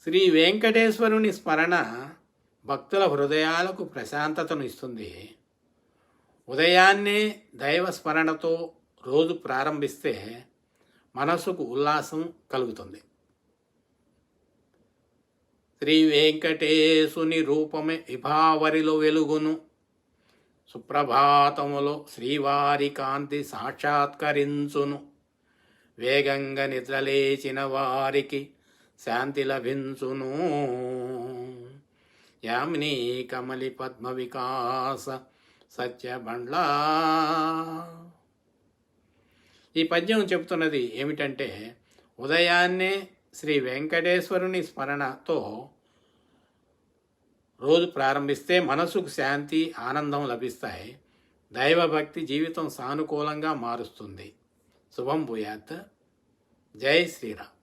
శ్రీ వెంకటేశ్వరుని స్మరణ భక్తుల హృదయాలకు ప్రశాంతతను ఇస్తుంది. ఉదయాన్నే దైవ స్మరణతో రోజు ప్రారంభిస్తే మనసుకు ఉల్లాసం కలుగుతుంది. శ్రీ వెంకటేశుని రూపమే విభావరిలో వెలుగును, సుప్రభాతములో శ్రీవారి కాంతి సాక్షాత్కరించును. వేగంగా నిద్రలేచిన వారికి శాంతి లభించును. యామిని కమలి పద్మ వికాస సత్యబండ్లా. ఈ పద్యం చెబుతున్నది ఏమిటంటే, ఉదయాన్నే శ్రీ వెంకటేశ్వరుని స్మరణతో రోజు ప్రారంభిస్తే మనసుకు శాంతి, ఆనందం లభిస్తాయి. దైవభక్తి జీవితం సానుకూలంగా మారుస్తుంది. శుభం భూయాత్. జై శ్రీరామ్.